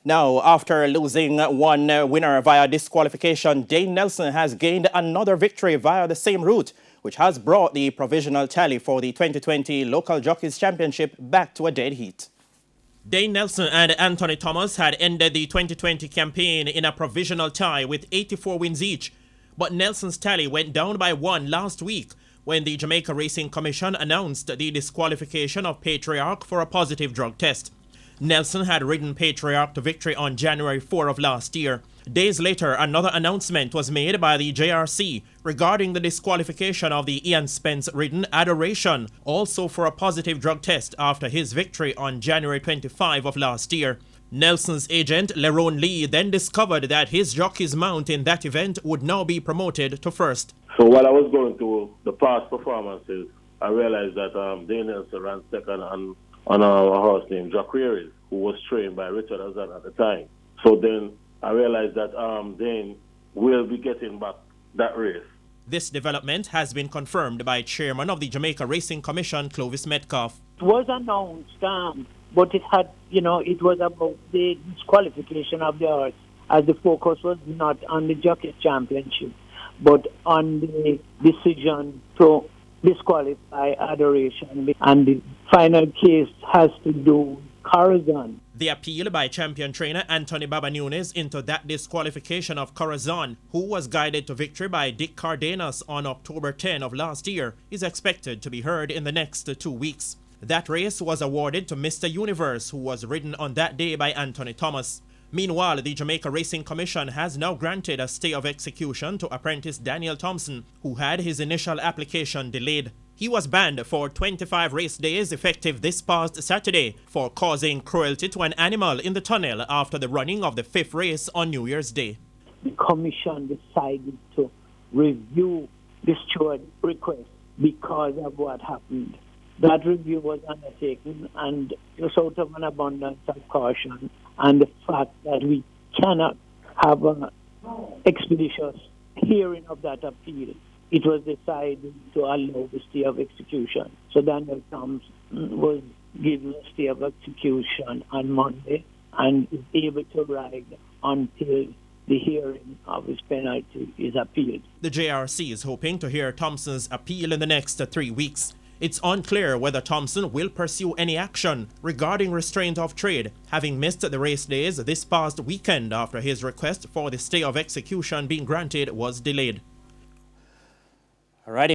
Now, after losing one winner via disqualification, Dane Nelson has gained another victory via the same route, which has brought the provisional tally for the 2020 Local Jockeys Championship back to a dead heat. Dane Nelson and Anthony Thomas had ended the 2020 campaign in a provisional tie with 84 wins each. But Nelson's tally went down by one last week when the Jamaica Racing Commission announced the disqualification of Patriarch for a positive drug test. Nelson had ridden Patriarch to victory on January 4 of last year. Days later, another announcement was made by the JRC regarding the disqualification of the Ian Spence ridden Adoration, also for a positive drug test after his victory on January 25 of last year. Nelson's agent, Lerone Lee, then discovered that his jockey's mount in that event would now be promoted to first. So while I was going through the past performances, I realized that Dane Nelson ran second on a horse named Jaquaris, who was trained by Richard Hazard at the time. So then I realized that Dane will be getting back that race. This development has been confirmed by Chairman of the Jamaica Racing Commission, Clovis Metcalf. It was announced, but it had, it was about the disqualification of the horse, as the focus was not on the Jockey Championship, but on the decision to disqualify Adoration. And the final case has to do with Corazon. The appeal by champion trainer Anthony Baba Nunes into that disqualification of Corazon, who was guided to victory by Dick Cardenas on October 10 of last year, is expected to be heard in the next 2 weeks. That race was awarded to Mr. Universe, who was ridden on that day by Anthony Thomas. Meanwhile, the Jamaica Racing Commission has now granted a stay of execution to apprentice Daniel Thompson, who had his initial application delayed. He was banned for 25 race days effective this past Saturday for causing cruelty to an animal in the tunnel after the running of the 5th race on New Year's Day. The Commission decided to review the steward request because of what happened. That review was undertaken, and just out of an abundance of caution and the fact that we cannot have an expeditious hearing of that appeal, it was decided to allow the stay of execution. So Daniel Thompson was given a stay of execution on Monday and is able to ride until the hearing of his penalty is appealed. The JRC is hoping to hear Thompson's appeal in the next 3 weeks. It's unclear whether Thompson will pursue any action regarding restraint of trade, having missed the race days this past weekend after his request for the stay of execution being granted was delayed. Alrighty.